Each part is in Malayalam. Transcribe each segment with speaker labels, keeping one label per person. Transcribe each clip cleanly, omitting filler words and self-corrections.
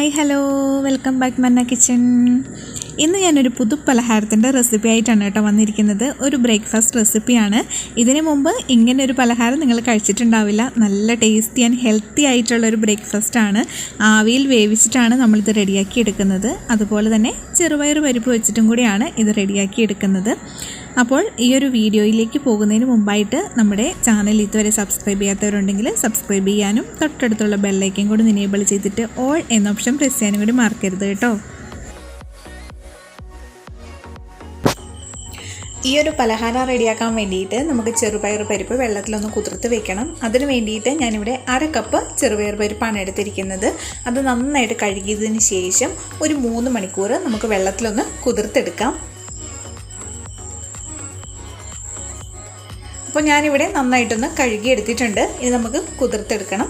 Speaker 1: ഹായ് ഹലോ വെൽക്കം ബാക്ക് മന്ന കിച്ചൺ. ഇന്ന് ഞാനൊരു പുതു പലഹാരത്തിൻ്റെ റെസിപ്പി ആയിട്ടാണ് കേട്ടോ വന്നിരിക്കുന്നത്. ഒരു ബ്രേക്ക്ഫാസ്റ്റ് റെസിപ്പിയാണ്. ഇതിനു മുമ്പ് ഇങ്ങനെ ഒരു പലഹാരം നിങ്ങൾ കഴിച്ചിട്ടുണ്ടാവില്ല. നല്ല ടേസ്റ്റി ആൻഡ് ഹെൽത്തി ആയിട്ടുള്ളൊരു ബ്രേക്ക്ഫാസ്റ്റാണ്. ആവിയിൽ വേവിച്ചിട്ടാണ് നമ്മളിത് റെഡിയാക്കി എടുക്കുന്നത്. അതുപോലെ തന്നെ ചെറുപയർ പരിപ്പ് വെച്ചിട്ടും കൂടിയാണ് ഇത് റെഡിയാക്കി എടുക്കുന്നത്. അപ്പോൾ ഈ ഒരു വീഡിയോയിലേക്ക് പോകുന്നതിന് മുമ്പായിട്ട് നമ്മുടെ ചാനൽ ഇതുവരെ സബ്സ്ക്രൈബ് ചെയ്യാത്തവരുണ്ടെങ്കിൽ സബ്സ്ക്രൈബ് ചെയ്യാനും തൊട്ടടുത്തുള്ള ബെല്ലൈക്കൻ കൂടി എനേബിൾ ചെയ്തിട്ട് ഓൾ എന്ന ഓപ്ഷൻ പ്രസ് ചെയ്യാനും കൂടി മറക്കരുത് കേട്ടോ. ഈ ഒരു പലഹാരം റെഡിയാക്കാൻ വേണ്ടിയിട്ട് നമുക്ക് ചെറുപയർ പരിപ്പ് വെള്ളത്തിലൊന്ന് കുതിർത്ത് വെക്കണം. അതിന് വേണ്ടിയിട്ട് ഞാനിവിടെ 1/2 കപ്പ് ചെറുപയർ പരിപ്പാണ് എടുത്തിരിക്കുന്നത്. അത് നന്നായിട്ട് കഴുകിയതിന് ശേഷം ഒരു 3 മണിക്കൂർ നമുക്ക് വെള്ളത്തിലൊന്ന് കുതിർത്തെടുക്കാം. അപ്പോൾ ഞാനിവിടെ നന്നായിട്ടൊന്ന് കഴുകി എടുത്തിട്ടുണ്ട്. ഇനി നമുക്ക് കുതിർത്തെടുക്കണം.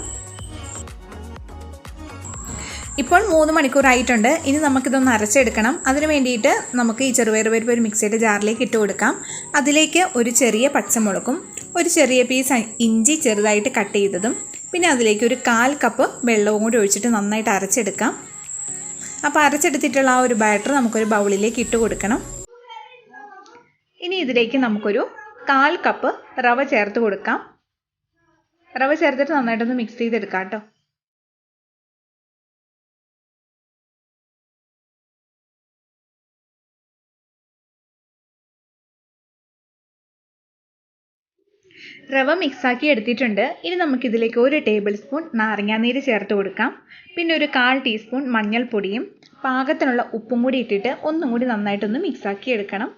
Speaker 1: ഇപ്പോൾ 3 മണിക്കൂറായിട്ടുണ്ട്. ഇനി നമുക്കിതൊന്ന് അരച്ചെടുക്കണം. അതിന് വേണ്ടിയിട്ട് നമുക്ക് ഈ ചെറുപയർ പരിപ്പ് ഒരു മിക്സിയുടെ ജാറിലേക്ക് ഇട്ട് കൊടുക്കാം. അതിലേക്ക് ഒരു ചെറിയ പച്ചമുളകും ഒരു ചെറിയ പീസ് ഇഞ്ചി ചെറുതായിട്ട് കട്ട് ചെയ്തതും പിന്നെ അതിലേക്ക് ഒരു 1/4 കപ്പ് വെള്ളവും കൂടി ഒഴിച്ചിട്ട് നന്നായിട്ട് അരച്ചെടുക്കാം. അപ്പോൾ അരച്ചെടുത്തിട്ടുള്ള ആ ഒരു ബാറ്റർ നമുക്കൊരു ബൗളിലേക്ക് ഇട്ട് കൊടുക്കണം. ഇനി ഇതിലേക്ക് നമുക്കൊരു 1/4 കപ്പ് റവ ചേർത്ത് കൊടുക്കാം. റവ ചേർത്തിട്ട് നന്നായിട്ടൊന്ന് മിക്സ് ചെയ്തെടുക്കാം കേട്ടോ. റവ മിക്സാക്കി എടുത്തിട്ടുണ്ട്. ഇനി നമുക്കിതിലേക്ക് 1 ടേബിൾ സ്പൂൺ നാരങ്ങാനീര് ചേർത്ത് കൊടുക്കാം. പിന്നെ ഒരു 1/4 ടീസ്പൂൺ മഞ്ഞൾപ്പൊടിയും പാകത്തിനുള്ള ഉപ്പും കൂടി ഇട്ടിട്ട് ഒന്നും കൂടി നന്നായിട്ടൊന്ന് മിക്സാക്കി എടുക്കണം.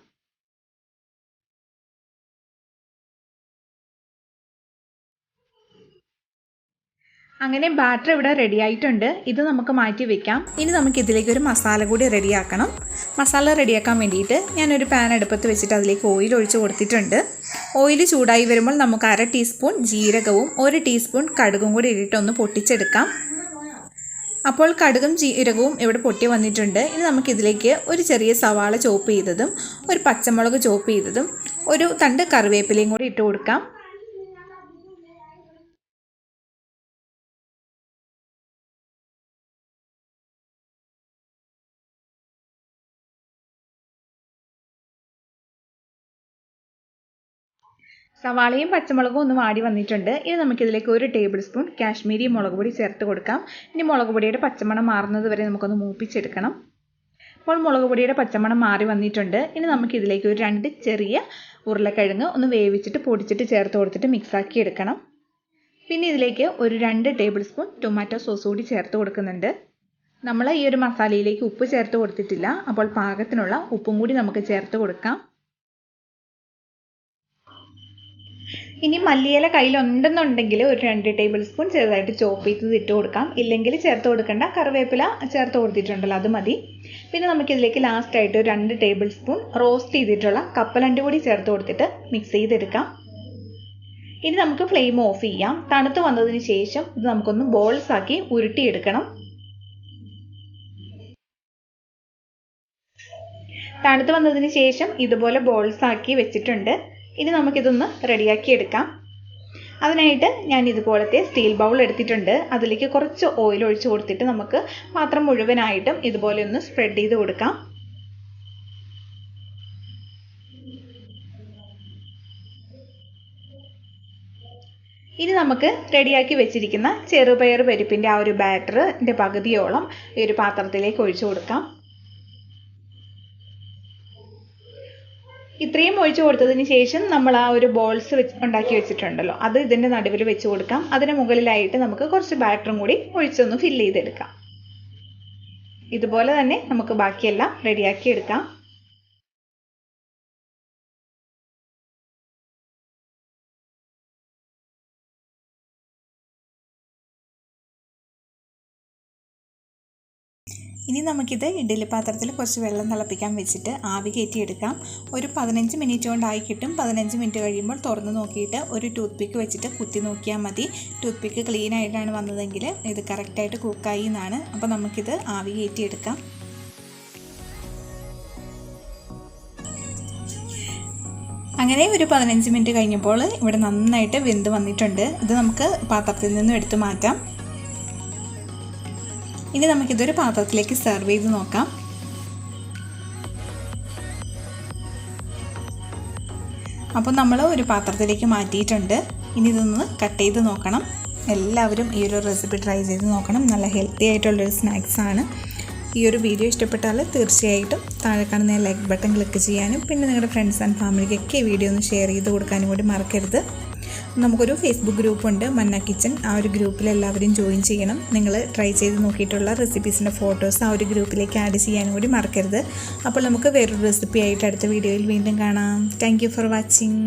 Speaker 1: അങ്ങനെ ബാറ്റർ ഇവിടെ റെഡി ആയിട്ടുണ്ട്. ഇത് നമുക്ക് മാറ്റി വെക്കാം. ഇനി നമുക്ക് ഇതിലേക്ക് ഒരു മസാല കൂടി റെഡിയാക്കണം. മസാല റെഡിയാക്കാൻ വേണ്ടിയിട്ട് ഞാനൊരു പാൻ അടുപ്പത്ത് വെച്ചിട്ട് അതിലേക്ക് ഓയിൽ ഒഴിച്ച് കൊടുത്തിട്ടുണ്ട്. ഓയിൽ ചൂടായി വരുമ്പോൾ നമുക്ക് 1/2 ടീസ്പൂൺ ജീരകവും 1 ടീസ്പൂൺ കടുകും കൂടി ഇട്ടിട്ടൊന്ന് പൊട്ടിച്ചെടുക്കാം. അപ്പോൾ കടുകും ജീരകവും ഇവിടെ പൊട്ടി വന്നിട്ടുണ്ട്. ഇനി നമുക്കിതിലേക്ക് ഒരു ചെറിയ സവാള ചോപ്പ് ചെയ്തതും ഒരു പച്ചമുളക് ചോപ്പ് ചെയ്തതും ഒരു തണ്ട് കറിവേപ്പിലയും കൂടി ഇട്ട് കൊടുക്കാം. സവാളയും പച്ചമുളകും ഒന്ന് വാടി വന്നിട്ടുണ്ട്. ഇനി നമുക്കിതിലേക്ക് 1 ടേബിൾ സ്പൂൺ കാശ്മീരി മുളക് പൊടി ചേർത്ത് കൊടുക്കാം. ഇനി മുളക് പൊടിയുടെ പച്ചമണം മാറുന്നത് വരെ നമുക്കൊന്ന് മൂപ്പിച്ചെടുക്കണം. അപ്പോൾ മുളക് പൊടിയുടെ പച്ചമണം മാറി വന്നിട്ടുണ്ട്. ഇനി നമുക്കിതിലേക്ക് ഒരു 2 ചെറിയ ഉരുളക്കിഴങ്ങ് ഒന്ന് വേവിച്ചിട്ട് പൊടിച്ചിട്ട് ചേർത്ത് കൊടുത്തിട്ട് മിക്സാക്കി എടുക്കണം. പിന്നെ ഇതിലേക്ക് ഒരു 2 ടേബിൾ സ്പൂൺ ടൊമാറ്റോ സോസ് കൂടി ചേർത്ത് കൊടുക്കുന്നുണ്ട്. നമ്മൾ ഈ ഒരു മസാലയിലേക്ക് ഉപ്പ് ചേർത്ത് കൊടുത്തിട്ടില്ല. അപ്പോൾ പാകത്തിനുള്ള ഉപ്പും കൂടി നമുക്ക് ചേർത്ത് കൊടുക്കാം. ഇനി മല്ലിയില കയ്യിലുണ്ടെന്നുണ്ടെങ്കിൽ ഒരു 2 ടേബിൾ സ്പൂൺ ചെറുതായിട്ട് ചോപ്പ് ചെയ്ത് ഇട്ട് കൊടുക്കാം. ഇല്ലെങ്കിൽ ചേർത്ത് കൊടുക്കേണ്ട, കറിവേപ്പില ചേർത്ത് കൊടുത്തിട്ടുണ്ടല്ലോ അത് മതി. പിന്നെ നമുക്കിതിലേക്ക് ലാസ്റ്റായിട്ട് ഒരു 2 ടേബിൾ സ്പൂൺ റോസ്റ്റ് ചെയ്തിട്ടുള്ള കപ്പലണ്ടി കൂടി ചേർത്ത് കൊടുത്തിട്ട് മിക്സ് ചെയ്തെടുക്കാം. ഇനി നമുക്ക് ഫ്ലെയിം ഓഫ് ചെയ്യാം. തണുത്ത് വന്നതിന് ശേഷം ഇത് നമുക്കൊന്ന് ബോൾസ് ആക്കി ഉരുട്ടിയെടുക്കണം. തണുത്ത് വന്നതിന് ശേഷം ഇതുപോലെ ബോൾസ് ആക്കി വെച്ചിട്ടുണ്ട്. ഇനി നമുക്കിതൊന്ന് റെഡിയാക്കി എടുക്കാം. അതിനായിട്ട് ഞാൻ ഇതുപോലത്തെ സ്റ്റീൽ ബൗൾ എടുത്തിട്ടുണ്ട്. അതിലേക്ക് കുറച്ച് ഓയിൽ ഒഴിച്ച് കൊടുത്തിട്ട് നമുക്ക് പാത്രം മുഴുവനായിട്ടും ഇതുപോലെ ഒന്ന് സ്പ്രെഡ് ചെയ്ത് കൊടുക്കാം. ഇനി നമുക്ക് റെഡിയാക്കി വെച്ചിരിക്കുന്ന ചെറുപയർ പരിപ്പിൻ്റെ ആ ഒരു ബാറ്ററിൻ്റെ പകുതിയോളം ഈ ഒരു പാത്രത്തിലേക്ക് ഒഴിച്ചു കൊടുക്കാം. ഇത്രയും ഒഴിച്ചു കൊടുത്തതിന് ശേഷം നമ്മൾ ആ ഒരു ബോൾസ് ഉണ്ടാക്കി വെച്ചിട്ടുണ്ടല്ലോ അത് ഇതിൻ്റെ നടുവിൽ വെച്ച് കൊടുക്കാം. അതിന് മുകളിലായിട്ട് നമുക്ക് കുറച്ച് ബാറ്ററും കൂടി ഒഴിച്ചൊന്ന് ഫില്ല് ചെയ്തെടുക്കാം. ഇതുപോലെ തന്നെ നമുക്ക് ബാക്കിയെല്ലാം റെഡിയാക്കി എടുക്കാം. ഇനി നമുക്കിത് ഇഡ്ഡലി പാത്രത്തിൽ കുറച്ച് വെള്ളം തിളപ്പിക്കാൻ വെച്ചിട്ട് ആവി കയറ്റിയെടുക്കാം. ഒരു 15 മിനിറ്റ് കൊണ്ടായി കിട്ടും. 15 മിനിറ്റ് കഴിയുമ്പോൾ തുറന്ന് നോക്കിയിട്ട് ഒരു ടൂത്ത് പിക്ക് വെച്ചിട്ട് കുത്തി നോക്കിയാൽ മതി. ടൂത്ത് പിക്ക് ക്ലീൻ ആയിട്ടാണ് വന്നതെങ്കിൽ ഇത് കറക്റ്റായിട്ട് കുക്കായി എന്നാണ്. അപ്പോൾ നമുക്കിത് ആവി കയറ്റിയെടുക്കാം. അങ്ങനെ ഒരു 15 മിനിറ്റ് കഴിഞ്ഞപ്പോൾ ഇവിടെ നന്നായിട്ട് വെന്ത് വന്നിട്ടുണ്ട്. ഇത് നമുക്ക് പാത്രത്തിൽ നിന്നും എടുത്തു മാറ്റാം. ഇനി നമുക്കിതൊരു പാത്രത്തിലേക്ക് സെർവ് ചെയ്ത് നോക്കാം. അപ്പോൾ നമ്മൾ ഒരു പാത്രത്തിലേക്ക് മാറ്റിയിട്ടുണ്ട്. ഇനി ഇതൊന്ന് കട്ട് ചെയ്ത് നോക്കണം. എല്ലാവരും ഈ ഒരു റെസിപ്പി ട്രൈ ചെയ്ത് നോക്കണം. നല്ല ഹെൽത്തി ആയിട്ടുള്ളൊരു സ്നാക്സാണ്. ഈ ഒരു വീഡിയോ ഇഷ്ടപ്പെട്ടാൽ തീർച്ചയായിട്ടും താഴെ കാണുന്ന ലൈക്ക് ബട്ടൺ ക്ലിക്ക് ചെയ്യാനും പിന്നെ നിങ്ങളുടെ ഫ്രണ്ട്സ് ആൻഡ് ഫാമിലിക്കൊക്കെ ഈ വീഡിയോ ഒന്ന് ഷെയർ ചെയ്ത് കൊടുക്കാനും കൂടി മറക്കരുത്. നമുക്കൊരു ഫേസ്ബുക്ക് ഗ്രൂപ്പുണ്ട് മന്ന കിച്ചൻ. ആ ഒരു ഗ്രൂപ്പിൽ എല്ലാവരും ജോയിൻ ചെയ്യണം. നിങ്ങൾ ട്രൈ ചെയ്ത് നോക്കിയിട്ടുള്ള റെസിപ്പീസിൻ്റെ ഫോട്ടോസ് ആ ഒരു ഗ്രൂപ്പിലേക്ക് ആഡ് ചെയ്യാനും കൂടി മറക്കരുത്. അപ്പോൾ നമുക്ക് വേറൊരു റെസിപ്പി ആയിട്ട് അടുത്ത വീഡിയോയിൽ വീണ്ടും കാണാം. Thank you for watching.